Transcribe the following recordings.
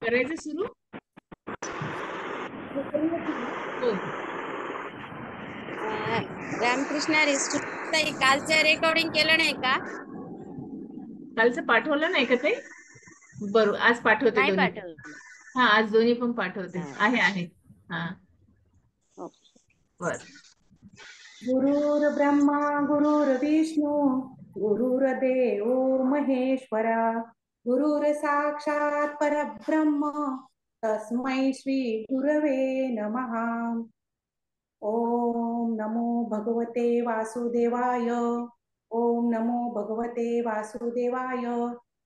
करायचं सुरू. हो, करूया की ग. हो. रामकृष्ण हरी. ताई, कालचं रेकॉर्डिंग केलं नाही का? कालचं पाठवलं नाही का ते? बरोबर, आज पाठवते नाही दोन्ही पण. पाठवलं. हा, आज दोन्ही पण पाठवते. हा. आहे. हा. ओके. बर. गुरुर्ब्रह्मा गुरुर्विष्णू गुरुर्देव महेश्वरा गुरुर साक्षात परब्रह्म तस्मै श्री गुरवे नमः. ओम नमो भगवते वासुदेवाय. ओम नमो भगवते वासुदेवाय.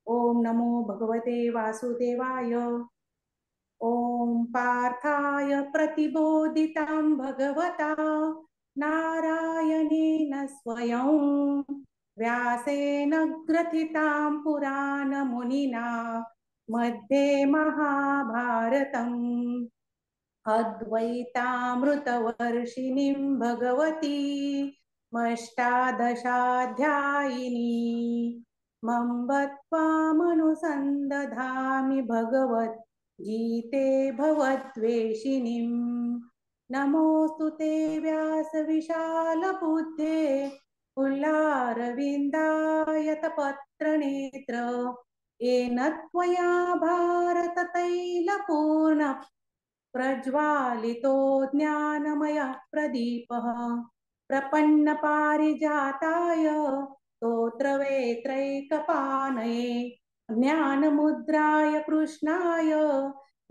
ओम नमो भगवते वासुदेवाय. ओम पार्थाय प्रतिबोधितां भगवता नारायणेन स्वयं व्यासेन ग्रथितां पुराणमुनिना मध्ये महाभारतम् अद्वैतामृतवर्षिणीं भगवती मष्टादशाध्यायिनी मम्बत्वामनुसन्दधामि भगवत् गीते भवद्वेषिणीं. नमोऽस्तु ते व्यासविशालबुद्धे पुल्लारविन्दायतपत्रनेत्र येन त्वया भारततैलपूर्ण प्रज्वालितो ज्ञानमयः प्रदीपः प्रपन्नपारिजाताय स्तोत्रवेत्रैकपाणये ज्ञानमुद्राय कृष्णाय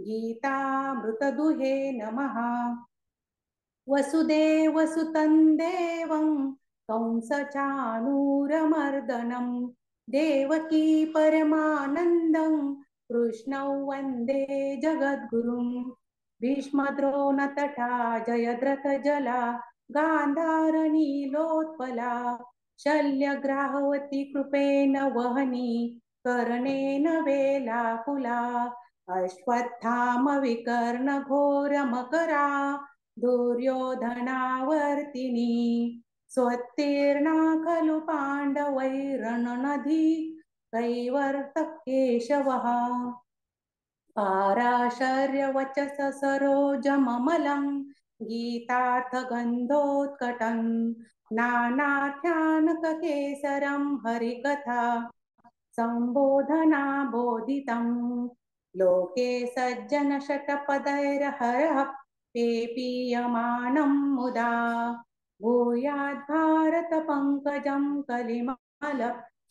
गीतामृतदुहे नमः. वसुदेवसुतं देवं कंसचाणूरमर्दनं देवकी परमानन्दं कृष्णौ वन्दे जगद्गुरुं. भीष्मद्रोणतटा जयद्रथजला गान्धारनीलोत्पला शल्यग्राहवती कृपेण वहनी कर्णेन वेलाकुला अश्वत्थामविकर्णघोरमकरा दुर्योधनावर्तिनी स्वत्तीर्णा खलु पाण्डवैरणनदी कैवर्तकेशवः. पाराशर्यवचस सरोजममलं गीतार्थगन्धोत्कटं नानाख्यानककेसरं हरिकथा सम्बोधना बोधितं. लोके सज्जनशतपदैर्हरः पेपीयमानं मुदा भूयाद् भारतपङ्कजं कलिमल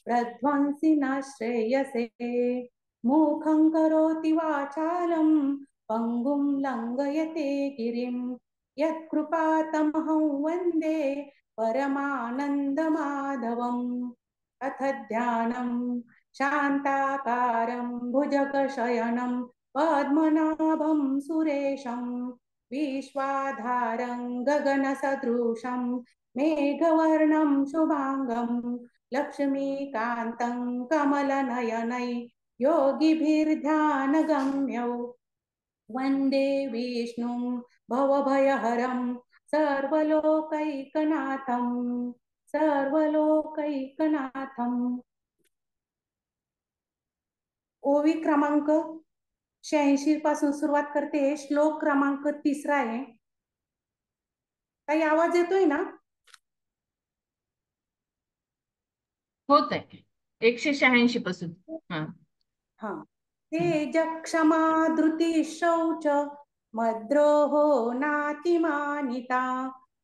प्रध्वंसि न श्रेयसे. मूखं करोति वाचालं पङ्गुं लङ्घयते गिरिं यत्कृपातमहं वन्दे परमानन्दमाधवम्. अथ ध्यानं शान्ताकारं भुजगशयनं पद्मनाभं सुरेशं विश्वाधारं गगनसदृशं मेघवर्णं शुभाङ्गं लक्ष्मीकान्तं कमलनयनै योगिभिर्ध्यानगम्यौ वन्दे विष्णुं भवभयहरं सर्वलोकैकनाथं सर्वलोकैकनाथम्. ओवी क्रमांक 86 पासून सुरुवात करते. श्लोक क्रमांक 3 आहे. काही आवाज येतोय ना? होत आहे 186 पासून. हा. हा. तेज क्षमा धृती शौच मद्रोहो नातिमानिता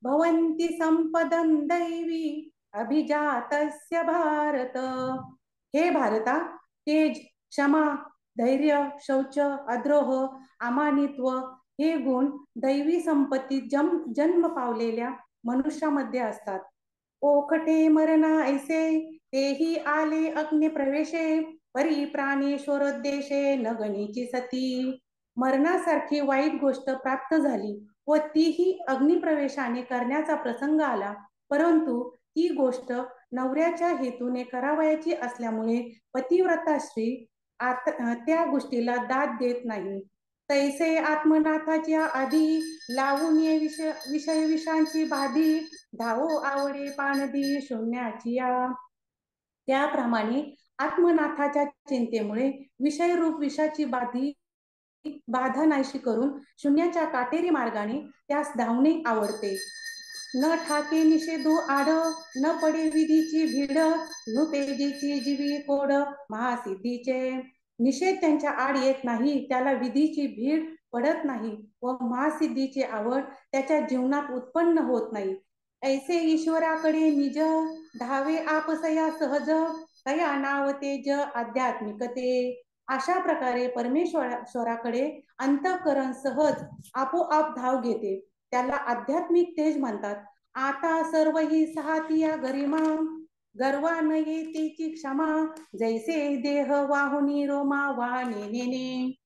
भवन्ति संपदं दैवी अभिजातस्य भारत. हे भारता, तेज, क्षमा, धैर्य, शौच, अद्रोह, अमानित्व हे गुण दैवी संपत्ती जन्म पावलेल्या मनुष्यामध्ये असतात. ओखटे मरणा ऐसे तेही आले अग्निप्रवेशे परी प्राणेश्वरोद्देशे न गणीची सती. मरणासारखी वाईट गोष्ट प्राप्त झाली व तीही अग्निप्रवेशाने करण्याचा प्रसंग आला, परंतु ती गोष्ट नवऱ्याच्या हेतूने करावयाची असल्यामुळे पतिव्रता स्त्री त्या गोष्टीला दाद देत नाही. तैसे आत्मनाथाच्या आधी लावून ये विषय विषांची बाधी धावो आवडे पाणदी शून्याची या. त्याप्रमाणे आत्मनाथाच्या चिंतेमुळे विषयरूप विषाची बाधी बाधा नाहीशी करून शून्याच्या काटेरी मार्गाने त्यास धावणे आवडते. न ठाके निषेधू आड, न पडे विधीची भीड, न पेजीची जीवी कोड महासिद्धीचे. निषेध त्यांच्या आड येत नाही, त्याला विधीची भीड पडत नाही व महासिद्धीची आवड त्याच्या जीवनात उत्पन्न होत नाही. ऐसे ईश्वराकडे निज धावे आपसया सहज, कया नाव तेज आध्यात्मिकते. अशा प्रकारे परमेश्वराकडे अंतःकरण सहज आपोआप धाव घेते, त्याला आध्यात्मिक तेज म्हणतात. आता सर्व ही सहातिया गरिमा, गर्वा न येतेची क्षमा, जैसे देह वाहुनी रोमा वाहने नेने.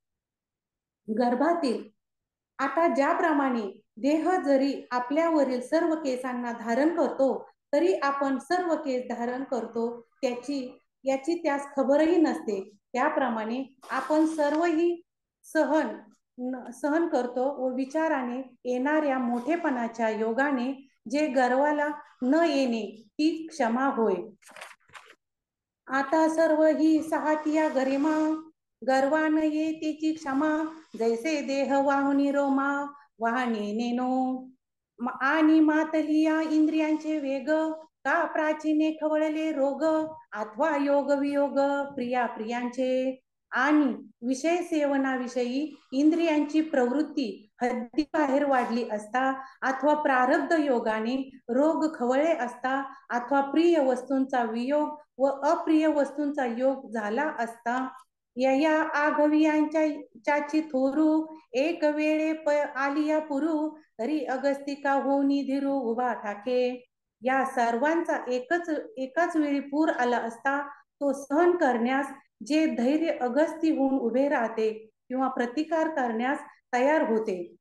गर्भातील आता ज्याप्रमाणे देह जरी आपल्यावरील सर्व केसांना धारण करतो, तरी आपण सर्व केस धारण करतो याची त्यास खबरही नसते. त्याप्रमाणे आपण सर्वही सहन करतो व विचाराने येणाऱ्या मोठेपणाच्या योगाने जे गर्वाला न येणे ती क्षमा होय. आता सर्व ही सहातिया गरिमा, गर्वा न येतेची क्षमा, जैसे देह वाहुनी रोमा वाहने नेनो. आणि मातलिया इंद्रियांचे वेग, का प्राचीने खवळले रोग, अथवा योग वियोग प्रिया प्रियांचे. आणि विषय सेवनाविषयी इंद्रियांची प्रवृत्ती हद्दीबाहेर वाढली असता, अथवा प्रारब्ध योगाने रोग खवळले असता, अथवा प्रिय वस्तूंचा वियोग व अप्रिय वस्तूंचा योग झाला असता, या आघवियांच्याची थोरू एक वेळे आलिया पुरू, तरी अगस्तिका होनी धीरू उभा ठाके. या सर्वांचा एकाच वेळी पूर आला असता, तो सहन करण्यास जे धैर्य अगस्ती होऊन उभे राहते किंवा प्रतिकार करण्यास तयार होते.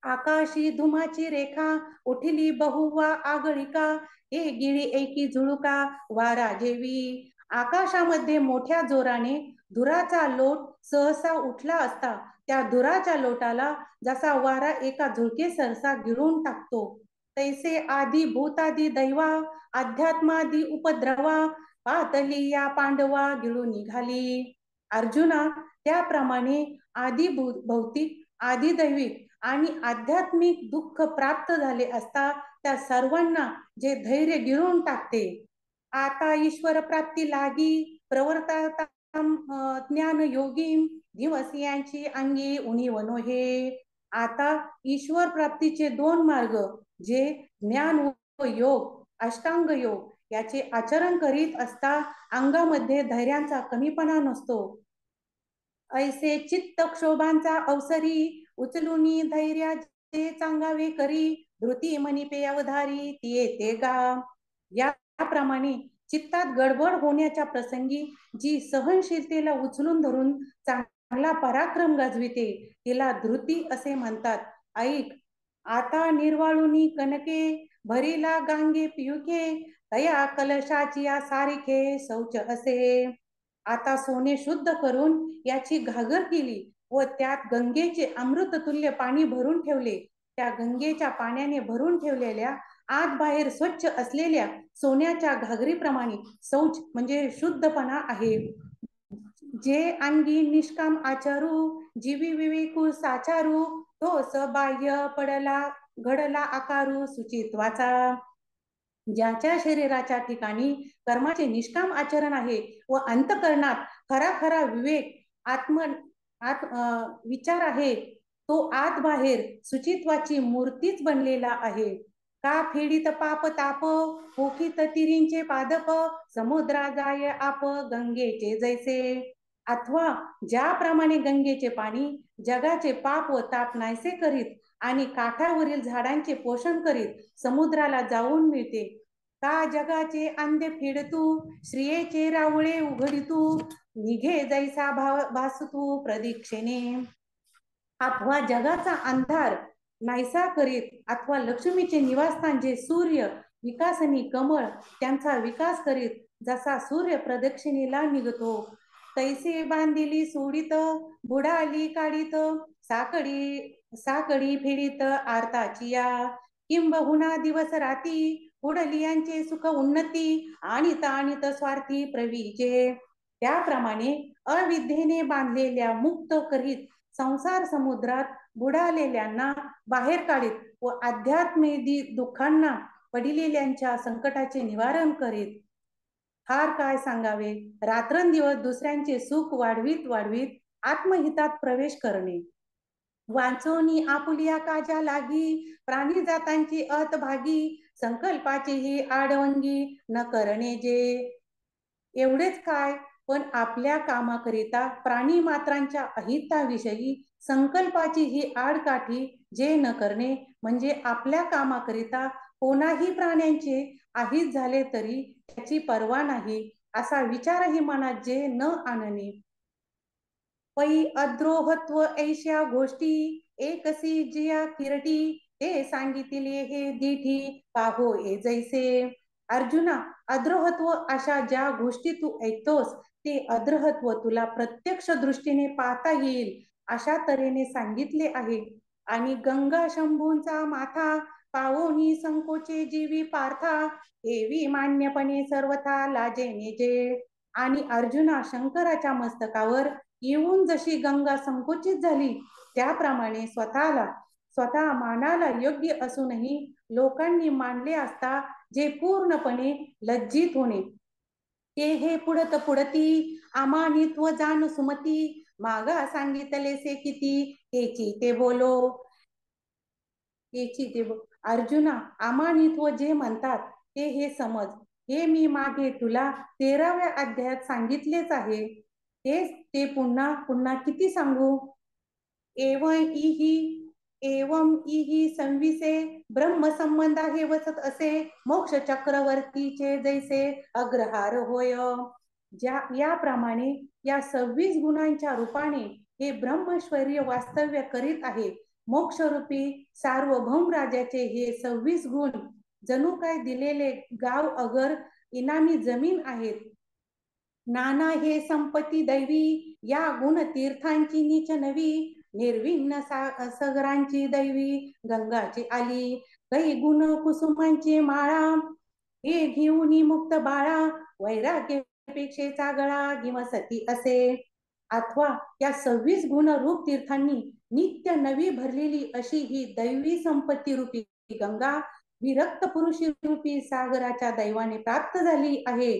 आकाशी धुमाची रेखा उठली बहुवा आगळिका, हे गिळी एकी झुळुका वारा जेवी. आकाशामध्ये मोठ्या जोराने धुराचा लोट सहसा उठला असता, त्या धुराच्या लोटाला जसा वारा एका झुळके सरसा गिळून टाकतो, तैसे आधी भूतादी दैवा अध्यात्मादी उपद्रवा पातली या पांडवा गिळून निघाली. अर्जुना, त्याप्रमाणे आधी भौतिक, आधी दैविक आणि आध्यात्मिक दुःख प्राप्त झाले असता, त्या सर्वांना जे धैर्य गिळून टाकते. आता ईश्वर प्राप्ती लागी प्रवर्तता ज्ञान योगी, दिवस यांची अंगी उणीवनो हे. आता ईश्वर प्राप्तीचे दोन मार्ग, जे ज्ञान व योग, अष्टांग योग याचे आचरण करीत असता अंगामध्ये धैर्यांचा कमीपणा नसतो. ऐसे चित्त क्षोभांचा अवसरी, उचलुनी धैर्याचे चांगावे करी, धृती मनिपे अवधारी ती येते गा. याप्रमाणे चित्तात गडबड होण्याच्या प्रसंगी जी सहनशीलतेला उचलून धरून चांगला पराक्रम गाजविते, तिला धृती असे म्हणतात. ऐक, आता निर्वाळुनी कनके, भरीला गांगे पियुके, तया कलशाची सारिखे शौच असे. आता सोने शुद्ध करून याची घागर केली व त्यात गंगेचे अमृततुल्य पाणी भरून ठेवले. त्या गंगेच्या पाण्याने भरून ठेवलेल्या आत बाहेर स्वच्छ असलेल्या सोन्याच्या घागरीप्रमाणे शौच म्हणजे शुद्धपणा आहे. जे अंगी निष्काम आचारू, जीवी विवेकू साचारू, तो बाह्य पडला घडला आकारू सुचित्वाचा. ज्याच्या शरीराच्या ठिकाणी कर्माचे निष्काम आचरण आहे व अंतःकरणात खरा खरा विवेक विचार आहे, तो आत बाहेर सुचित्वाची मूर्तीच बनलेला आहे. का फेडीत पाप ताप, होकीत तिरींचे पादप, समुद्रा जाय आप गंगेचे जैसे. अथवा ज्याप्रमाणे गंगेचे पाणी जगाचे पाप व ताप नाहीसे करीत आणि काठावरील झाडांचे पोषण करीत समुद्राला जाऊन मिळते. का जगाचे अंधे फेडतू, श्रियेचे रावळे उघडितू, निघे जैसा भासतू प्रदीक्षेने. अथवा जगाचा अंधार नाहीसा करीत, अथवा लक्ष्मीचे निवासस्थान जे सूर्य विकासनी कमळ त्यांचा विकास करीत जसा सूर्य प्रदक्षिणेला निघतो, तैसे बांधिली सोडित, बुडाली काढीत, साकडी फेडीत आरताची या. किंबहुना दिवस राती, उडली यांचे सुख उन्नती, आणित स्वार्थी प्रवीचे. त्याप्रमाणे अविद्येने बांधलेल्या मुक्त करीत संसार समुद्रात बुडालेल्यांना बाहेर काढीत व अध्यात्मेदी दुःखांना पडिलेल्यांच्या संकटाचे निवारण करीत. फार काय सांगावे, रात्रंदिवस दुसऱ्यांचे सुख वाढवीत वाढवीत आत्महितात प्रवेश करणे. वांचोनी आपुलिया काजा लागी, प्राणी जातांची अत भागी, संकल्पाची ही आडवंगी न करणे जे. एवढेच काय, पण आपल्या कामाकरिता प्राणी मात्रांच्या अहिताविषयी संकल्पाची ही आडकाठी जे न करणे, म्हणजे आपल्या कामाकरिता कोणाही प्राण्यांचे अहित झाले तरी त्याची पर्वा नाही असा विचारही मनात जे न आणणे. पै अद्रोहत्व ऐश्या गोष्टी, एकसी जिया किरटी, ते सांगितले हे दिठी, पाहो ए जैसे. अर्जुना, अद्रोहत्व अशा ज्या गोष्टी तू ऐकतोस ते अद्रोहत्व तुला प्रत्यक्ष दृष्टीने पाहता येईल अशा तऱ्हेने सांगितले आहे. आणि गंगा शंभूंचा माथा, पावोनी संकोचे जीवी पार्था, हेवी मान्यपणे सर्वथा लाजेने जे. आणि अर्जुना, शंकराच्या मस्तकावर येऊन जशी गंगा संकुचित झाली त्याप्रमाणे स्वतः मानाला योग्य असूनही लोकांनी मानले असता जे पूर्णपणे लज्जित होणे, ते हे पुढत पुढती अमानित्व जाण सुमती, मागा सांगितलेसे किती, हेची ते बोलो. अर्जुना, अमानित्व जे म्हणतात ते हे समज. हे मी मागे तुला 13व्या अध्यायात सांगितलेच आहे. तेच ते पुन्हा पुन्हा किती सांगू. एवं इही संविसे ब्रह्म संबंध हे वसत असे, मोक्ष चक्रवर्तीचे जैसे अग्रहार होय. याप्रमाणे या 26 गुणांच्या रूपाने हे ब्रह्मैश्वर्य वास्तव्य करीत आहे. मोक्षरूपी सार्वभौम राजाचे हे 26 गुण जणू काय दिलेले गाव अगर इनामी जमीन आहेत. नाना हे संपत्ती दैवी, या गुण तीर्थांची नीच नवी, निर्विघ्न सगरांची दैवी गंगाची आली, काही गुण कुसुमांची माळा, हे घेऊन मुक्त बाळा, वैराग्यपेक्षेचा गळा गिमसती असे. अथवा या 26 गुण रूप तीर्थांनी नित्य नवी भरलेली अशी ही दैवी संपत्ती रूपी गंगा विरक्त पुरुषी रूपी सागराच्या दैवाने प्राप्त झाली आहे.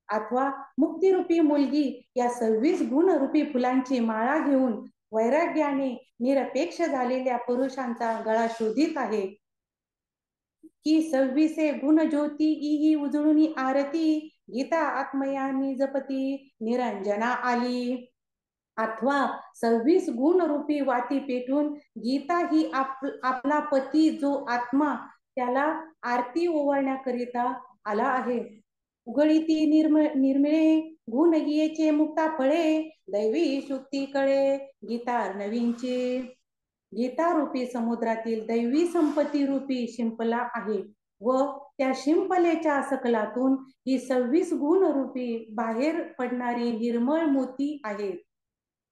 अथवा मुक्तिरूपी मुलगी या 26 गुण रूपी फुलांची माळा घेऊन वैराग्याने निरपेक्ष झालेल्या पुरुषांचा गळा शोधित आहे. की 26 गुण ज्योती ही उजळून आरती, गीता आत्मयानी जपती निरंजना आली. अथवा 26 गुण रूपी वाती पेटून गीता ही आपला पती जो आत्मा त्याला आरती ओवाळण्याकरिता आला आहे. उघळीती निर्मिळे गुण गियेचे मुक्ता फळे, दैवी शुक्ती कळे गीता नवीनची. गीता रूपी समुद्रातील दैवी संपत्ती रूपी शिंपला आहे व त्या शिंपलेच्या सकलातून ही 26 गुण रूपी बाहेर पडणारी निर्मळ मोती आहेत.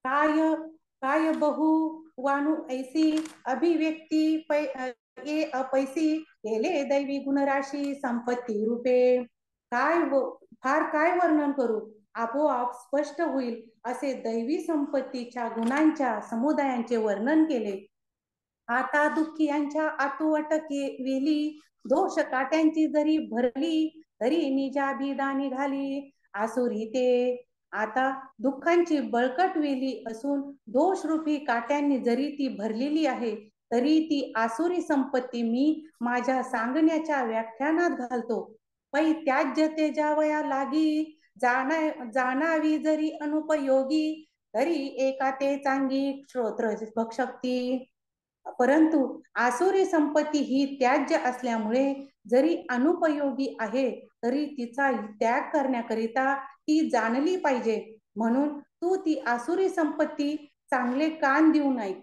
काय बहु वाणू ऐसी, अभिव्यक्ती अपैसी, केले दैवी गुणराशी संपत्ती रूपे. फार काय वर्णन करू, आपोआप स्पष्ट होईल असे दैवी संपत्तीच्या गुणांच्या समुदायांचे वर्णन केले. आता दुःखियांच्या आतुवट वेली, दोष काट्यांची जरी भरली तरी निजाभिदा निघाली आसुरी ते. आता दुःखांची बळकट वेली असून दोषरूपी काट्यांनी जरी ती भरलेली आहे तरी ती आसुरी संपत्ती मी माझ्या सांगण्याच्या व्याख्यानात घालतो. पै त्याज्य ते जावया लागी, जाणावी जरी अनुपयोगी, तरी एका ते चांगी श्रोत्र भक्षक्ती. परंतु आसुरी संपत्ती ही त्याज्य असल्यामुळे जरी अनुपयोगी आहे तरी तिचा त्याग करण्याकरिता ती जाणली पाहिजे. म्हणून तू ती आसुरी संपत्ती चांगले कान देऊन ऐक.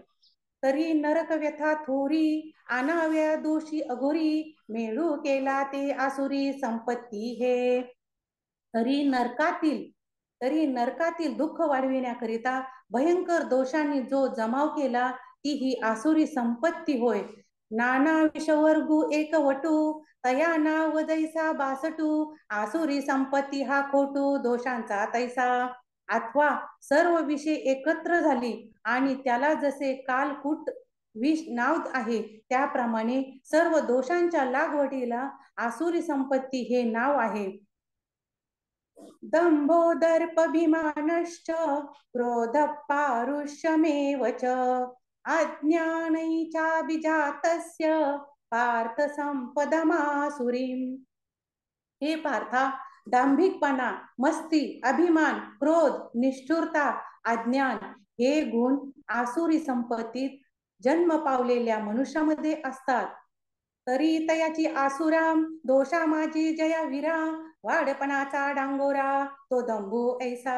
तरी नरक व्यथा थोरी, अनाव्या दोषी अघोरी, मेळू केला ते आसुरी संपत्ती हे. तरी नरकातील दुःख वाढविण्याकरिता भयंकर दोषांनी जो जमाव केला ती ही आसुरी संपत्ती होय. नाना विषवर्गू एक वटू, तया नाव जैसा बासटू, आसुरी संपत्ती हा खोटू दोषांचा तैसा. अथवा सर्व विषय एकत्र झाली आणि त्याला जसे कालकूट विष नाव आहे त्याप्रमाणे सर्व दोषांच्या लागवडीला आसुरी संपत्ती हे नाव आहे. दंभो दर्पभिमानश्च क्रोध पारुष्यमेव च अज्ञानैचाभिजातस्य पार्थ संपदमासुरीम्. हे पार्था, दांभिकपणा, मस्ती, अभिमान, क्रोध, निष्ठुरता, अज्ञान हे गुण आसुरी संपत्तीत जन्म पावलेल्या मनुष्यामध्ये असतात. तरी तयाची आसुराम दोषा माझी जया वीरा वाडपणाचा डांगोरा तो दंभू ऐसा.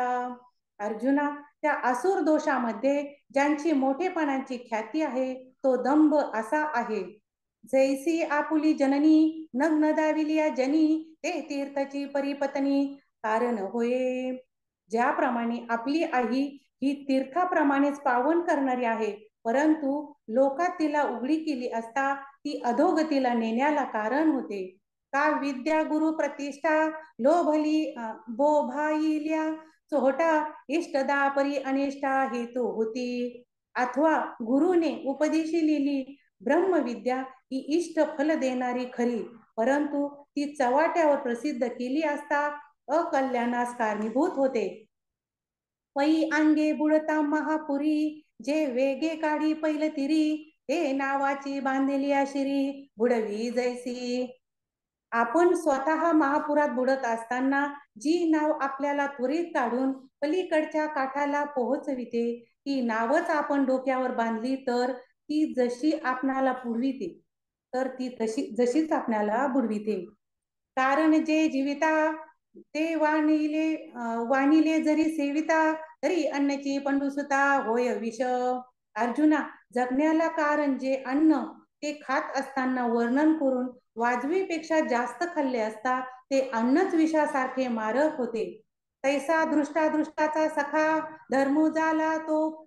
अर्जुना, त्या असुर दोषामध्ये ज्यांची मोठेपणाची ख्याती आहे तो दंभ असा आहे. जैसी आपुली जननी नग्न दाविलिया जनी ते तीर्थची परिपत्नी कारण होय. ज्याप्रमाणे आपली आई ही तीर्थाप्रमाणेच पावन करणारी आहे, परंतु लोकात तिला उघडी केली असता ती अधोगतीला नेण्याला कारण होते. का विद्या गुरु प्रतिष्ठा लोभली बोभाईल्या चोहटा इष्टदा परी अनिष्टा हेतू होती. अथवा गुरुने उपदेशिलेली ब्रह्मविद्या ही इष्ट फल देणारी खरी, परंतु ती चव्हाट्यावर प्रसिद्ध केली असता अकल्याणास कारणीभूत होते. पै अंगे बुडता महापुरी जे वेगे काढी पैल तिरी हे नावाची बांधलेली शिरी बुडवी जैसी. आपण स्वतः महापुरात बुडत असताना जी नाव आपल्याला त्वरित काढून पलीकडच्या काठाला पोहोचविते ती नावच आपण डोक्यावर बांधली तर ती जशी आपणाला बुडविते तर ती जशीच आपल्याला बुडविते. कारण जे जीविता ते वाणिले जरी सेविता तरी अन्नची पंडुसुता होय विष. अर्जुना, जगण्याला कारण जे अन्न ते खात असताना वर्णन करून वाजवीपेक्षा जास्त खाल्ले असता ते अन्नच विषासारखे मारक होते. तैसा दृष्टाचा सखा धर्मू झाला तो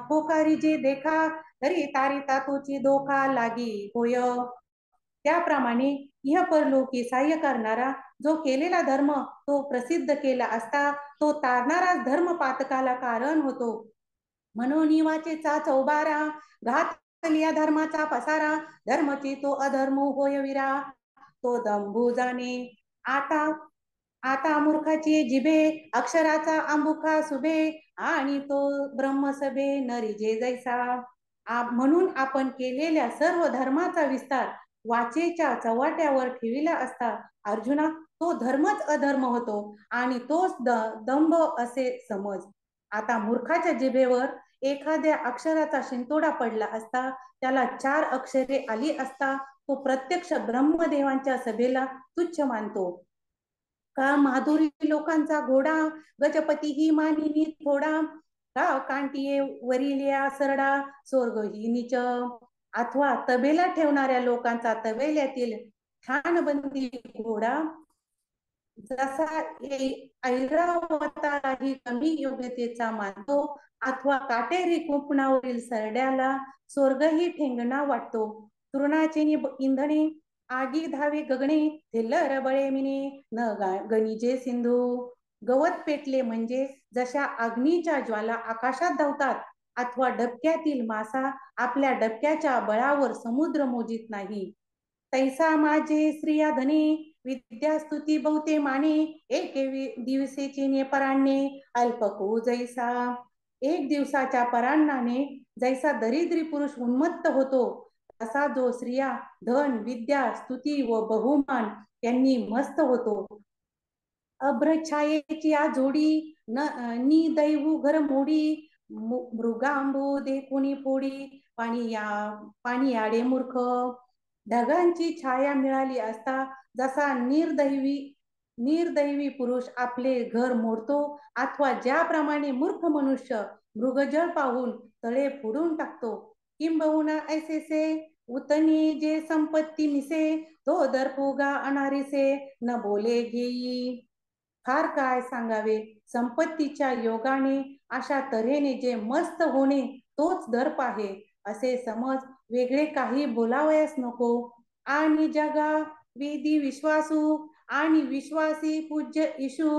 फोकारी जे देखा तरी तारी तातूची दोखा लागी होय. त्याप्रमाणे इह परलोकी सहाय्य करणारा जो केलेला धर्म तो प्रसिद्ध केला असता तो तारणारा धर्म पातकाला कारण होतो. म्हणून वाचेचा चौबारा घातलिया धर्माचा पसारा धर्मची तो अधर्म होय विरा तो दंभू जाणे. आता मूर्खाची जिभे अक्षराचा अंबुखा सुभे आणि तो ब्रह्मसभे नरिजे जैसा. म्हणून आपण केलेल्या सर्व धर्माचा विस्तार वाचेच्या चव्हाट्यावर ठेविला असता अर्जुना तो धर्मच अधर्म होतो आणि तोच दंभ असे समज. आता मूर्खाच्या जिभेवर एखाद्या अक्षराचा शिंतोडा पडला असता त्याला 4 अक्षरे आली असता तो प्रत्यक्ष ब्रह्मदेवांच्या सभेला तुच्छ मानतो. का माधुरी लोकांचा घोडा गजपती ही मानिनी थोडा का कांटिये वरिल्या सरडा स्वर्ग ही नीच. अथवा तबेला ठेवणाऱ्या लोकांचा तबेल्यातील ठाणबंदी घोडा जसा ऐरावताही कमी योग्यतेचा मानतो अथवा काटेरी कुंपणावरील सरड्याला स्वर्गही ठेंगणा वाटतो. तृणाचे इंधने आगी धावे गगणे थिल्लर बळे मिने न गणिजे सिंधू. गवत पेटले म्हणजे जशा अग्नीच्या ज्वाला आकाशात धावतात अथवा डबक्यातील मासा आपल्या डबक्याच्या बळावर समुद्र मोजित नाही, तैसा माझे स्त्रिया धने विद्या स्तुती बहुते माने एके दिवसेची ने पराण्णे अल्पकू जैसा. एक दिवसाच्या पराण्णाने जैसा दरिद्री पुरुष उन्मत्त होतो तसा जो स्त्रिया धन विद्या स्तुती व बहुमान यांनी मस्त होतो. अभ्रछायेची या जोडी नि दैवू घर मोडी मृगांबू देखुनी पोडी पाणी याडे मूर्ख. ढगांची छाया मिळाली असता जसा निर्दैवी पुरुष आपले घर मोडतो अथवा ज्याप्रमाणे मूर्ख मनुष्य मृगजळ पाहून तळे फोडून टाकतो, किंबहुना ऐसेसे उतनी जे संपत्ती मिसे तो दर्पुगा अनारिसे न बोले घेई. फार काय सांगावे, संपत्तीच्या योगाने अशा तऱ्हेने जे मस्त होणे तोच दर्प आहे असे समज, वेगळे काही बोलावयास नको. आणि जगा वेदी विश्वासू आणि विश्वासी पूज्य इशू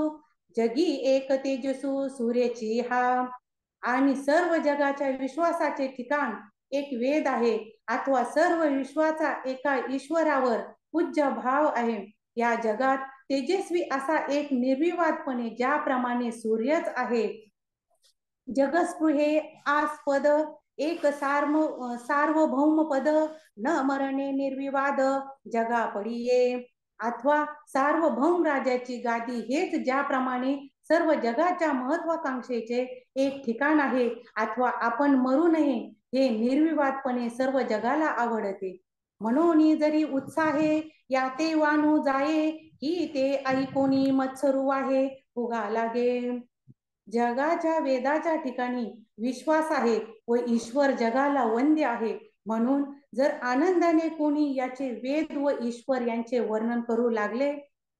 जगी एक तेजसू सूर्याची हा. आणि सर्व जगाच्या विश्वासाचे ठिकाण एक वेद आहे, अथवा सर्व विश्वाचा एका ईश्वरावर पूज्य भाव आहे. या जगात तेजस्वी असा एक निर्विवादपणे ज्याप्रमाणे सूर्यच आहे, जगस्पृहे आस्पद एक सार्वभौम पद, न मरणे निर्विवाद जगा पडिये. अथवा सार्वभौम राजाची गादी हेच ज्याप्रमाणे सर्व जगाच्या महत्वाकांक्षेचे एक ठिकाण आहे, अथवा आपण मरू नये हे निर्विवादपणे सर्व जगाला आवडते. म्हणून जरी उत्साहे याते वानू जाये, की ते ऐकोनी मत्सरू आहे उगा लागे. जगाच्या वेदाच्या ठिकाणी विश्वास आहे व ईश्वर जगाला वंद्य आहे. म्हणून जर आनंदाने कोणी याचे वेद व ईश्वर यांचे वर्णन करू लागले,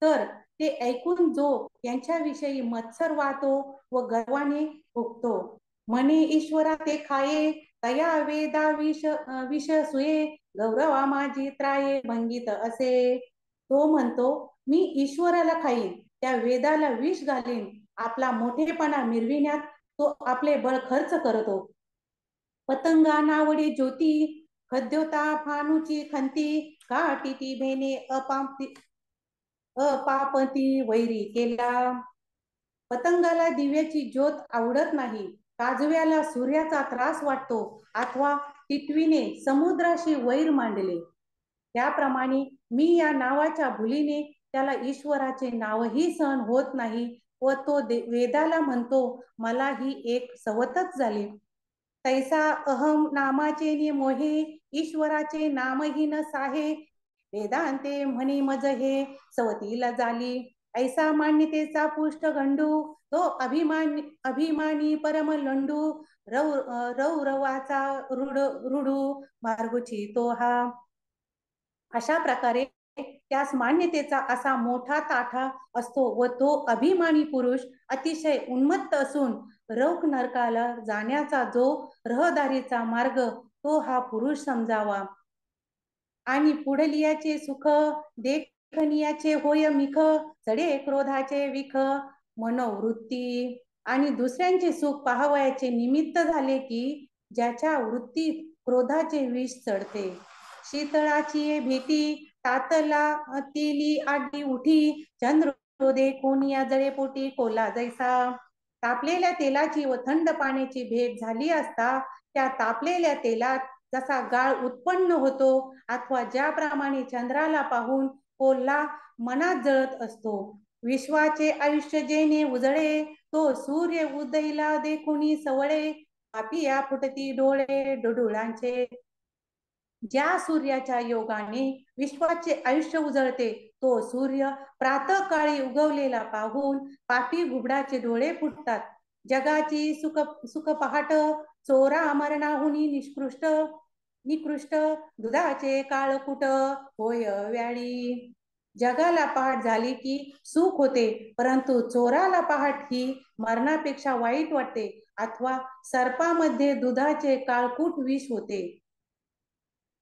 तर ते ऐकून जो यांच्याविषयी मत्सर वाहतो व गर्वाने फुगतो, म्हणे ईश्वरा ते खाये, तया वेदा विष सुये, गौरवा माझी त्राये भंगित असे. तो म्हणतो, मी ईश्वराला खाईन, त्या वेदाला विष घालीन, आपला मोठेपणा मिरविण्यात तो आपले बळ खर्च करतो. पतंगा नावडे ज्योती, खद्योता फानुची खंती, काटिती भेने अपापती वैरी केला. पतंगाला दिव्याची ज्योत आवडत नाही, काजव्याला सूर्याचा त्रास वाटतो, अथवा टिटवीने समुद्राशी वैर मांडले. त्याप्रमाणे मी या नावाच्या भुलीने त्याला ईश्वराचे नावही सहन होत नाही व तो वेदाला म्हणतो, मला ही एक सवतच झाली. तैसा अहम नामाचे ने मोहे, ईश्वराचे नामही न साहे, वेदांते म्हणे मज हे सवतीला झाली. ऐसा मान्यतेचा पुष्ट गंडू, तो अभिमानी परम लंडू, रवाचा रुडू मार्गुची तो हा. अशा प्रकारे त्यास मान्यतेचा असा मोठा ताठा असतो व तो अभिमानी पुरुष अतिशय उन्मत्त असून रौक नरकाला जाण्याचा जो रहदारीचा मार्ग तो हा पुरुष समजावा. आणि पुढलियाचे सुख देखनियाचे होय मिख, चढे क्रोधाचे विख मनोवृत्ती. आणि दुसऱ्यांचे सुख पाहावयाचे निमित्त झाले की ज्याच्या वृत्तीत क्रोधाचे विष चढते. शीतळाची भीती तातला तेली आडी उठी, चंद्रोदे कोणिया जळे पोटी कोला जैसा. तापलेल्या तेलाची व थंड पाण्याची भेट झाली असता त्या तापलेल्या तेलात जसा गाळ उत्पन्न होतो, अथवा ज्याप्रमाणे चंद्राला पाहून कोल्हा मनात जळत असतो. विश्वाचे आयुष्य जेणे उजळे, तो सूर्य उदयला देखुनी सवळे, पापिया फुटती डोळे डुडुळांचे. ज्या सूर्याच्या योगाने विश्वाचे आयुष्य उजळते, तो सूर्य प्रातःकाळी उगवलेला पाहून पापी घुबडाचे डोळे फुटतात. जगाची सुख पहाट, चोरा मरणाहुनी निकृष्ट, दुधाचे काळकुट होय व्याळी. जगाला पहाट झाली की सुख होते, परंतु चोराला पहाट ही मरणापेक्षा वाईट वाटते, अथवा सर्पामध्ये दुधाचे काळकूट विष होते.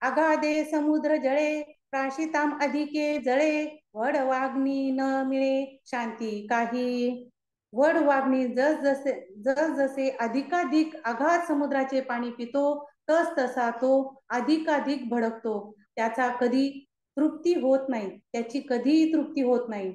अगाधे समुद्र जळे, प्राशिताम अधिके जळे, वड वाग्नी न मिळे शांती काही. वड वाग्नी जसे अधिकाधिक अगाध समुद्राचे पाणी पितो, तसा तो अधिकाधिक भडकतो, त्याची कधी तृप्ती होत नाही.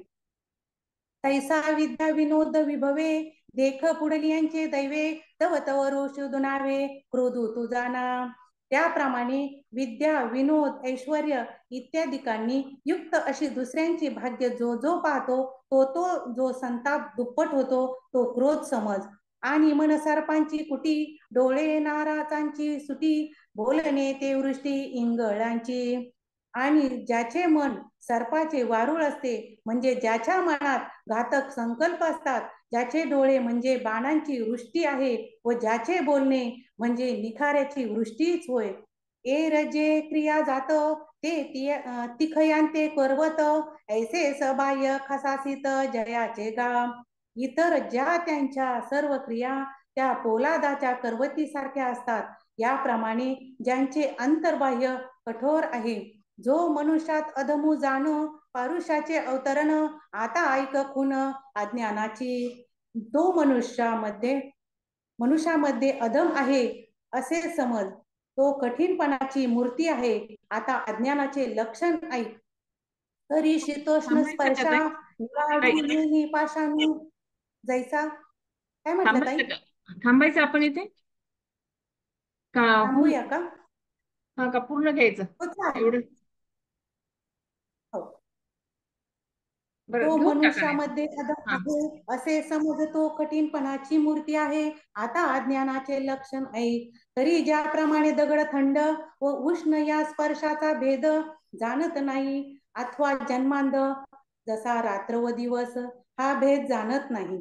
तैसा विद्या विनोद विभवे, देख पुढलियांचे दैवे, तव तव रोष दुनावे क्रोधू तुझाना. त्याप्रमाणे विद्या विनोद ऐश्वर्य इत्यादिकांनी युक्त अशी दुसऱ्यांची भाग्य जो पाहतो, तो जो संताप दुप्पट होतो, तो क्रोध समज. आणि मन सर्पांची कुटी, डोळे नाराचांची सुटी, बोलणे ते वृष्टी इंगळांची. आणि ज्याचे मन सर्पाचे वारुळ असते, म्हणजे ज्याच्या मनात घातक संकल्प असतात, ज्याचे डोळे म्हणजे बाणांची वृष्टी आहे व ज्याचे बोलणे म्हणजे निखाऱ्याची वृष्टीच होय. ए रजे क्रिया जात ते तिखयांते करवत, ऐसे सबाह्य खसासित जयाचे गाम. इतर ज्या त्यांच्या सर्व क्रिया त्या पोलादाच्या करवती सारख्या असतात, याप्रमाणे ज्यांचे अंतर्बाह्य कठोर आहे, जो मनुष्यात अधमू जाण, पारुषाचे अवतरण, आता ऐक खून अज्ञानाची. जो मनुष्यामध्ये अधम आहे असे समज, तो कठीणपणाची मूर्ती आहे, आता अज्ञानाचे लक्षण ऐक. तरी शीतोष्ण थांबायचं का स्पर्शा ताई? ताई, निवाडून पाषाणू जैसा. काय म्हटलं ताई? थांबायचं का? थांबायचं आपण इथे का? होऊन थांबूया का? हा का पूर्ण घ्यायचं हो चालेल. एवढं? हो. बरं तो घेऊन टाका नाही तर. मनुष्यामध्ये अधम हा. आहे असे समजतो, कठीणपणाची मूर्ती आहे, आता अज्ञानाचे लक्षण ऐक. तरी ज्याप्रमाणे दगड थंड व उष्ण या स्पर्शाचा भेद जाणत नाही, अथवा जन्मांध जसा रात्र व दिवस हा भेद जाणत नाही.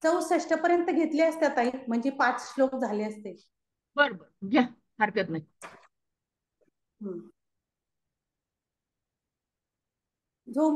64 पर्यंत घेतले असतात ताई, म्हणजे 5 श्लोक झाले असते. बरं बरं घ्या, हरकत नाही. हम्म. जो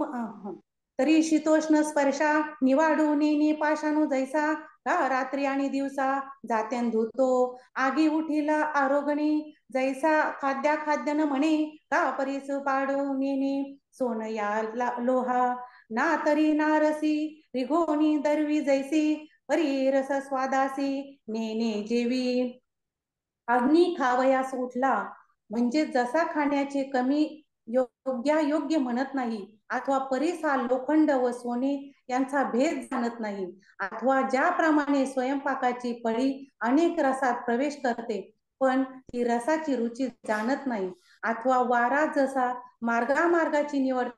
तरी शीतोष्ण स्पर्शा निवाडून पाषाणू जैसा, का रात्री आणि दिवसा जात्यान धुतो, आगी उठीला आरोगणी जैसा, खाद्या न म्हणे का परीस पाडू नेने, सोन या लोहा ना तरी नारसी, रिघोनी दरवी जैसी, परी रस स्वादासी नेने जेवी. अग्नी खावयास उठला म्हणजे जसा खाण्याचे कमी योग्य म्हणत नाही, अथवा परीस हा लोखंड व सोने यांचा भेद जाणत नाही, अथवा ज्याप्रमाणे स्वयंपाकाची पळी अनेक रसात प्रवेश करते पण ती रसाची रुची जाणत नाही, अथवा वारा जसा मार्गामार्गाची निवड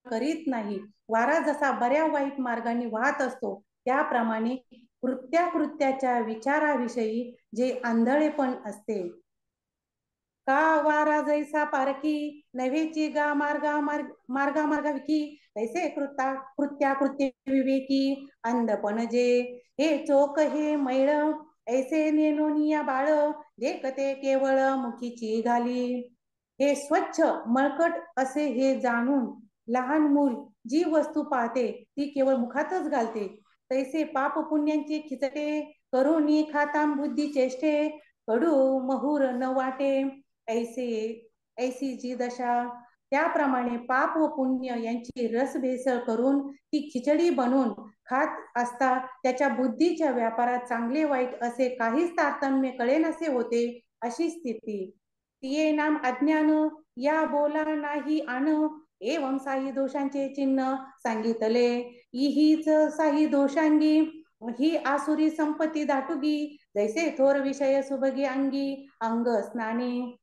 करीत नाही, वारा जसा बऱ्या वाईट मार्गाने वाहत असतो, त्याप्रमाणे कृत्याच्या विचाराविषयी जे आंधळेपण असते. का वारा जैसा पारखी नव्हेची गा मार्गा विकी, तैसे कृत्य विवेकी अंधपण जे, हे चोक हे मैळ ऐसे नेनोनिया बाळ, देखते केवळ मुखीची घाली. हे स्वच्छ मळकट असे हे जाणून लहान मूल जी वस्तू पाहते ती केवळ मुखातच घालते, तैसे पाप पुण्यांची खिचटे करून खाताम बुद्धी चेष्टे, कडू महुर न वाटे ऐसी जी दशा. त्याप्रमाणे पाप व पुण्य यांची रस भेसळ करून ती खिचडी बनवून खात असता त्याच्या बुद्धीच्या व्यापारात चांगले वाईट असे काहीच तारतम्य कळेनसे होते, अशी स्थिती. तिये नाम अज्ञान या बोला नाही आण, एवं साही दोषांचे चिन्ह सांगितले. हीच साही दोषांगी ही आसुरी संपत्ती दाटुगी, जैसे थोर विषय सुभगी अंगी अंग स्नाने.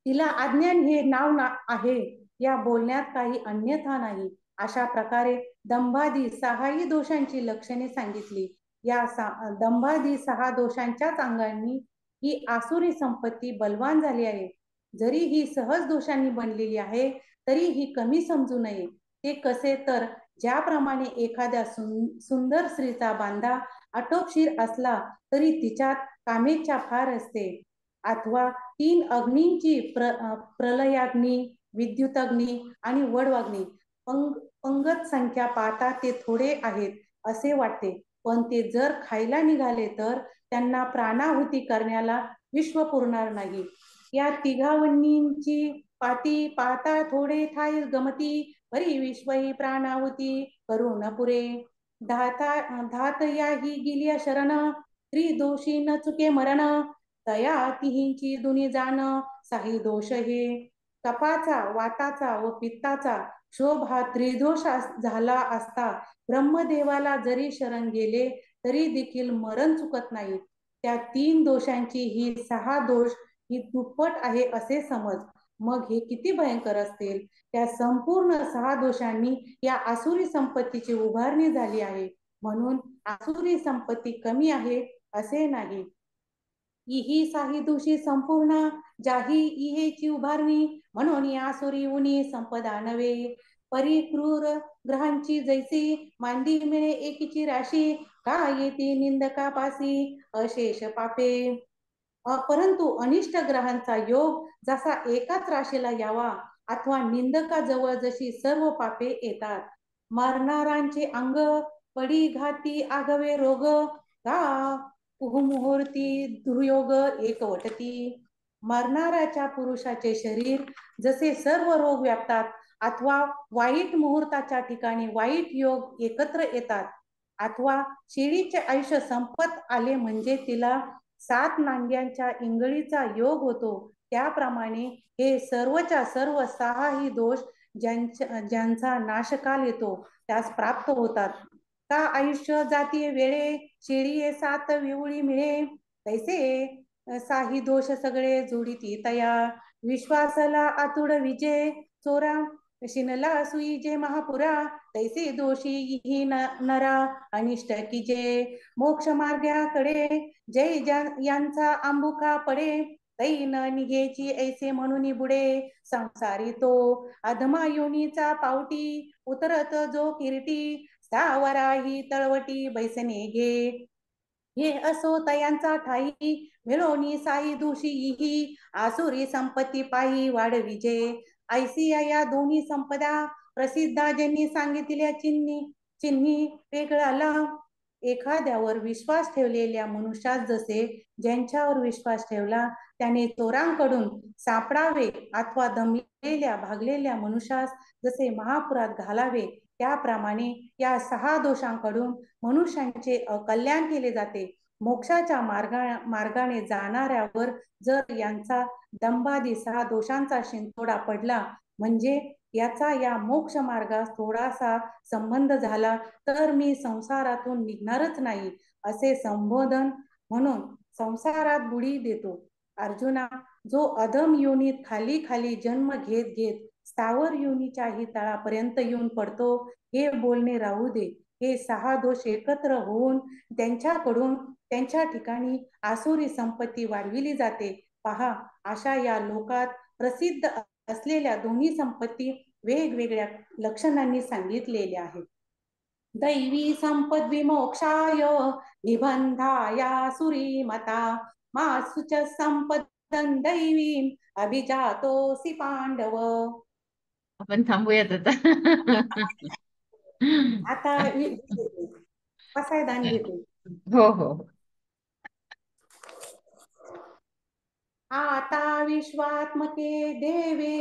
तिला अज्ञान हे नाव आहे, या बोलण्यात काही अन्यथा नाही. अशा प्रकारे दंभादी 6 दोषांची लक्षणे सांगितली. या दंभादी 6 दोषांच्याच अंगांनी ही आसुरी संपत्ती बलवान झाली आहे. जरी ही सहज दोषांनी बनलेली आहे तरी ही कमी समजू नये. ते कसे तर, ज्याप्रमाणे एखाद्या सुंदर स्त्रीचा बांधा आटोपशीर असला तरी तिच्यात कामेच्छा फार असते, अथवा 3 अग्नींची प्रलयाग्नी, विद्युतग्नी आणि वडवाग्नी पंगत संख्या पाहता ते थोडे आहेत असे वाटते, पण ते जर खायला निघाले तर त्यांना प्राणाहुती करण्याला विश्व पुरणार नाही. या तिघावन्नींची पाती पाहता थोडे ठाई गमती, परी विश्वही प्राणाहुती करू न पुरे. धात या ही गेली शरण, त्रिदोषी न चुके मरण, तया तिहींची दुनी जाण, साही दोष हे. कफाचा, वाताचा व पित्ताचा क्षोभ हा त्रिदोष झाला असता ब्रह्मदेवाला जरी शरण गेले तरी देखील मरण चुकत नाही. त्या 3 दोषांची ही 6 दोष ही दुप्पट आहे असे समज. मग हे किती भयंकर असतील. त्या संपूर्ण 6 दोषांनी या आसुरी संपत्तीची उभारणी झाली आहे, म्हणून आसुरी संपत्ती कमी आहे असे नाही. ही साही दोषी संपूर्ण जाही इहेची उभारणी, म्हणून या आसुरी उनी संपदा नव्हे. परी क्रूर ग्रहांची जैसी मांदी मिळे एकीची राशी, का येते निंदकापासी अशेष पापे. परंतु अनिष्ट ग्रहांचा योग जसा एकाच राशीला यावा, अथवा निंदकाजवळ जशी सर्व पापे येतात. मरणारांचे अंग पडी घाती आगवे रोग, का मुहूर्ती दुर्योग एकवटती. मरणाऱ्याच्या पुरुषाचे शरीर जसे सर्व रोग व्यापतात अथवा वाईट मुहूर्ताच्या ठिकाणी वाईट योग एकत्र येतात अथवा शेळीचे आयुष्य संपत आले म्हणजे तिला 7 नांग्यांच्या इंगळीचा योग होतो, त्याप्रमाणे हे सर्वच्या सर्व 6ही दोष ज्यांचा नाशकाल येतो त्यास प्राप्त होतात. का आयुष्य जातीये वेळे शेळी 7 विवळी मिळे, तैसे 6ही दोष सगळे जोडीती तया. विश्वासला आतुड विजय चोरा, शिनला सुई जे महापुरा, तैसे दोषी ही नरा अनिष्ट कीजे. मोक्ष मार्गाकडे जय यांचा अंबुखा पडे, तै न निघेची ऐसे म्हणून बुडे. संसारी तो अधमा योनीचा पावटी, उतरत जो किरीटी, स्थावराही तळवटी बैसने घे. हे असो तयांचा ठाई, मिळवणी साई दोषी ही, आसुरी संपत्ती पाही वाढ विजे. ऐसी या दोन्ही संपदा प्रसिद्धा ज्यांनी सांगितल्या चिन्ही वेगळाला. एखाद्यावर विश्वास ठेवलेल्या मनुष्यास जसे ज्यांच्यावर विश्वास ठेवला त्याने चोरांकडून सापडावे अथवा दमलेल्या भागलेल्या मनुष्यास जसे महापुरात घालावे, त्याप्रमाणे या 6 दोषांकडून मनुष्यांचे कल्याण केले जाते. मोक्षाच्या मार्गाने जाणाऱ्यावर जर यांचा दंबादी 6 दोषांचा शिंतोडा पडला म्हणजे याचा या मोक्ष मार्गास थोडासा संबंध झाला तर मी संसारातून निघणारच नाही असे संबोधन म्हणून संसारात बुडी देतो. अर्जुना, जो अधम योनीत खाली खाली जन्म घेत घेत स्थावर योनीच्याही तळापर्यंत येऊन पडतो, हे बोलणे राहू दे. हे 6 दोष एकत्र होऊन त्यांच्याकडून त्यांच्या ठिकाणी आसुरी संपत्ती वाढविली जाते. पहा, अशा या लोकात प्रसिद्ध असलेल्या दोन्ही संपत्ती वेगवेगळ्या लक्षणांनी सांगितलेल्या आहेत. दैवी संपद विमोक्षाय निबंधाया सुरी मता, मासुच संपदन दैवी अभिजातोसी पांडव. आपण थांबूयात आता. आता पसायदान घेतो. हो हो. आता विश्वात्मके देवे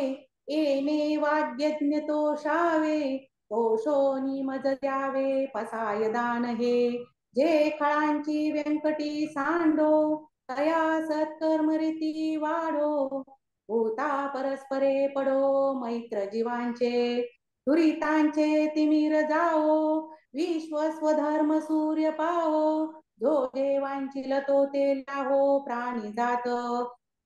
येणे वाद्यज्ञ तोषावे, तोषोनी मज द्यावे पसायदान हे. जे खळांची व्यंकटी सांडो, तया सत्कर्म रीती वाढो. भूता परस्परे पडो मैत्र जीवांचे, दुरितांचे तिमिर जाओ. विश्व स्वधर्म सूर्य पाहो, जो देवांची लतो ते लाहो प्राणी जात.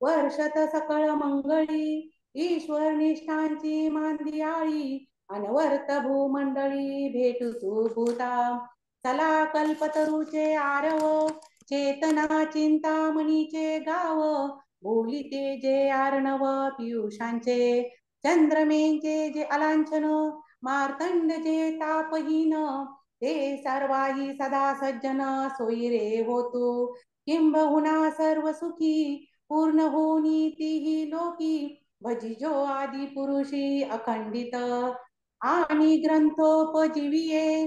वर्षत सकळ मंगळी ईश्वर निष्ठांची मांदियाळी, अनवर्त भूमंडळी भेटू भूता. चला कल्पतरूचे आरव, चेतना चिंतामणीचे गाव. बोलिते जे आर्णव पियुषांचे, चंद्रमेंचे जे अलांछन. मार्तंड जे तापहीन, ते सर्वाही सदा सज्जन सोयीरे होतो. किंबहुना सर्व सुखी पूर्ण होनी तीही लोकी, भजिजो आदि पुरुषी अखंडित. आणि ग्रंथोपजीविये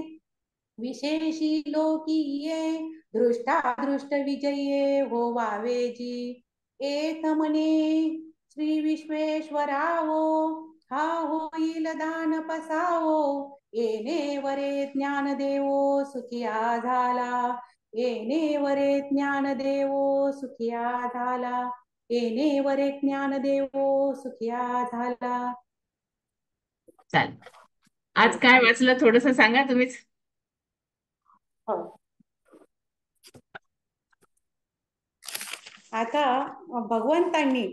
विशेषी लोकीये, दृष्टा दृष्ट विजये होवावे जी. एथ म्हणे श्री विश्वेश्वरावो, हा होईल दान पसावो. येणे वरे ज्ञान देवो सुखिया झाला, येणे वरे ज्ञान देवो सुखिया झाला, येणे वरे ज्ञान देवो सुखिया झाला. चालेल. आज काय वाचलं थोडस सांगा तुम्हीच. हो. आता भगवंतांनी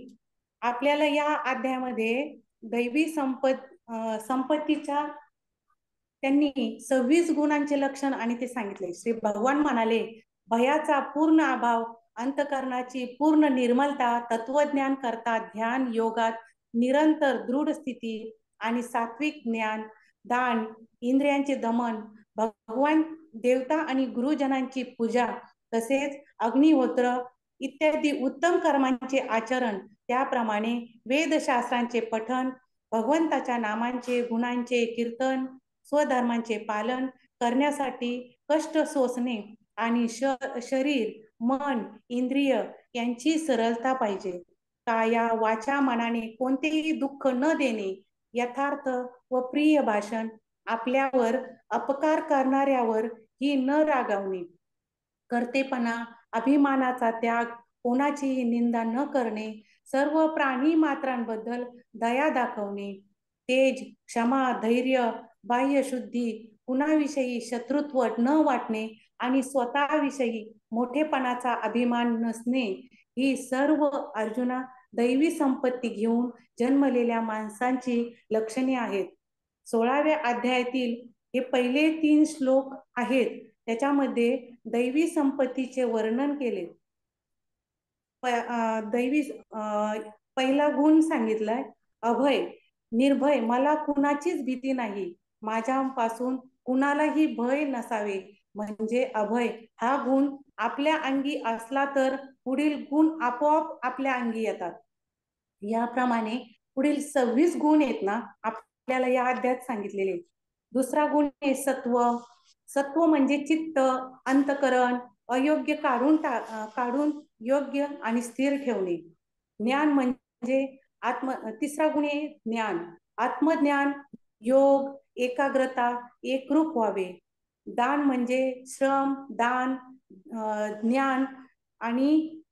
आपल्याला या अध्यायामध्ये दैवी संपत्तीच्या त्यांनी 26 गुणांचे लक्षण आणि ते सांगितले. श्री भगवान म्हणाले, भयाचा पूर्ण अभाव, अंतकरणाची पूर्ण निर्मलता, तत्वज्ञान करता ध्यान योगात निरंतर दृढ स्थिती आणि सात्विक ज्ञान, दान, इंद्रियांचे दमन, भगवान देवता आणि गुरुजनांची पूजा, तसेच अग्निहोत्र इत्यादी उत्तम कर्मांचे आचरण, त्याप्रमाणे वेदशास्त्रांचे पठन, भगवंताच्या नामांचे गुणांचे कीर्तन, स्वधर्मांचे पालन करण्यासाठी कष्ट सोसणे आणि शरीर मन इंद्रिय यांची सरलता पाहिजे. काया वाचा मनाने कोणतेही दुःख न देणे, यथार्थ व प्रिय भाषण, आपल्यावर अपकार करणाऱ्यावर ही न रागावणे, कर्तेपणा, अभिमानाचा त्याग, कोणाचीही निंदा न करणे, सर्व प्राणी मात्रांबद्दल दया दाखवणे, तेज, क्षमा, धैर्य, बाह्यशुद्धी, कुणाविषयी शत्रुत्व न वाटणे आणि स्वतःविषयी मोठेपणाचा अभिमान नसणे, ही सर्व अर्जुना दैवी संपत्ती घेऊन जन्मलेल्या माणसांची लक्षणे आहेत. 16व्या अध्यायातील हे पहिले 3 श्लोक आहेत, त्याच्यामध्ये दैवी संपत्तीचे वर्णन केले. दैवी पहिला गुण सांगितलाय अभय, निर्भय, मला कुणाचीच भीती नाही, माझ्यापासून कुणालाही भय नसावे, म्हणजे अभय हा गुण आपल्या अंगी असला तर पुढील गुण आपोआप आपल्या अंगी येतात. याप्रमाणे पुढील 26 गुण आहेत ना, आपल्याला या अध्यायात सांगितलेले. दुसरा गुण आहे सत्व. सत्व म्हणजे चित्त, अंतकरण अयोग्य काढून योग्य आणि स्थिर ठेवणे. ज्ञान म्हणजे तिसरा गुण आहे ज्ञान, आत्मज्ञान, योग, एकाग्रता, एकरूप व्हावे. दान म्हणजे श्रम, दान, ज्ञान आणि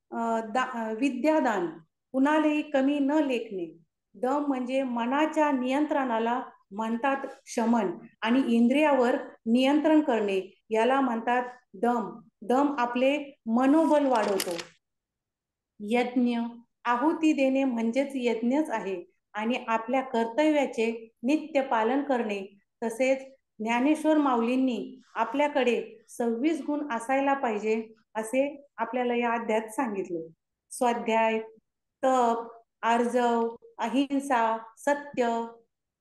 विद्यादान, कुणालाही कमी न लेखणे. दम म्हणजे मनाच्या नियंत्रणाला म्हणतात शमन आणि इंद्रियावर नियंत्रण करणे, याला म्हणतात दम. दम आपले मनोबल वाढवतो. यज्ञ, आहुती देणे म्हणजेच यज्ञच आहे आणि आपल्या कर्तव्याचे नित्य पालन करणे. तसेच ज्ञानेश्वर माऊलींनी आपल्याकडे 26 गुण असायला पाहिजे असे आपल्याला या अध्यायात सांगितले. स्वाध्याय, तप, आर्जव, अहिंसा, सत्य,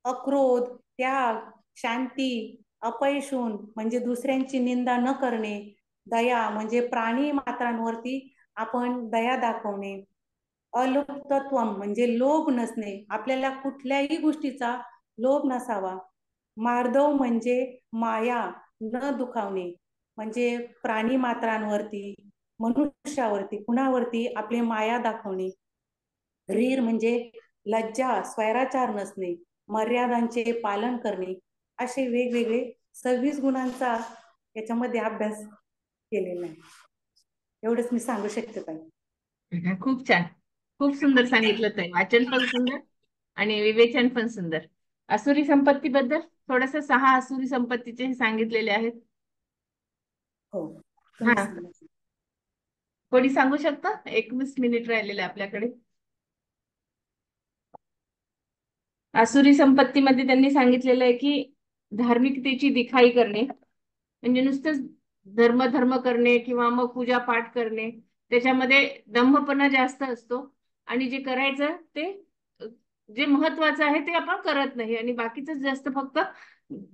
अक्रोध, त्याग, शांती, अपयशून म्हणजे दुसऱ्यांची निंदा न करणे, दया म्हणजे प्राणी मात्रांवरती आपण दया दाखवणे, अलुप्तत्व म्हणजे लोभ नसणे, आपल्याला कुठल्याही गोष्टीचा लोभ नसावा, मार्दव म्हणजे माया न दुखावणे, म्हणजे प्राणी मात्रांवरती, मनुष्यावरती, कुणावरती आपले माया दाखवणे, रीर म्हणजे लज्जा, स्वैराचार नसणे, मर्यादांचे पालन करणे. असे वेगवेगळे 26 गुणांचा याच्यामध्ये अभ्यास केलेला आहे. एवढंच मी सांगू शकते ताई. खूप छान, खूप सुंदर सांगितलं ताई. वाचन पण सुंदर आणि विवेचन पण सुंदर. असुरी संपत्ती बद्दल थोडस 6 असुरी संपत्तीचे सांगितलेले आहेत. हो, हा, तुम्ही सांगा. कोणी सांगू शकता? 21 मिनिट राहिलेले आपल्याकडे. आसुरी संपत्तीमध्ये त्यांनी सांगितलेलं आहे की धार्मिकतेची दिखाई करणे, म्हणजे नुसतंच धर्म धर्म करणे किंवा मग पूजा पाठ करणे, त्याच्यामध्ये दंभपणा जास्त असतो आणि जे करायचं ते जे महत्वाचं आहे ते आपण करत नाही आणि बाकीच जास्त फक्त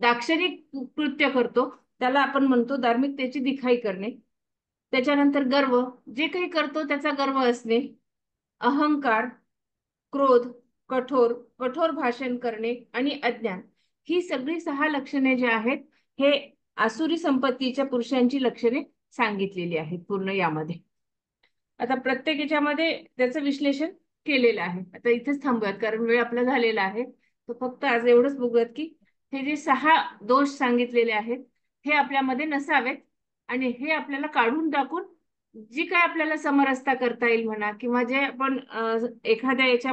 दाक्षिणिक कृत्य करतो, त्याला आपण म्हणतो धार्मिकतेची दिखाई करणे. त्याच्यानंतर गर्व, जे काही करतो त्याचा गर्व असणे, अहंकार, क्रोध, कठोर कठोर भाषण करणे आणि अज्ञान, ही सगळी 6 लक्षणे जे आहेत हे आसुरी संपत्तीच्या पुरुषांची लक्षणे सांगितलेली आहेत पूर्ण यामध्ये. आता प्रत्येक याच्यामध्ये त्याचं विश्लेषण केलेलं आहे. आता इथेच थांबूयात कारण वेळ आपला झालेला आहे. तर फक्त आज एवढंच बघूयात की हे जे 6 दोष सांगितलेले आहेत हे आपल्यामध्ये नसावेत आणि हे आपल्याला काढून टाकून जी काय आपल्याला समरसता करता येईल म्हणा, किंवा जे आपण एखाद्या याच्यामध्ये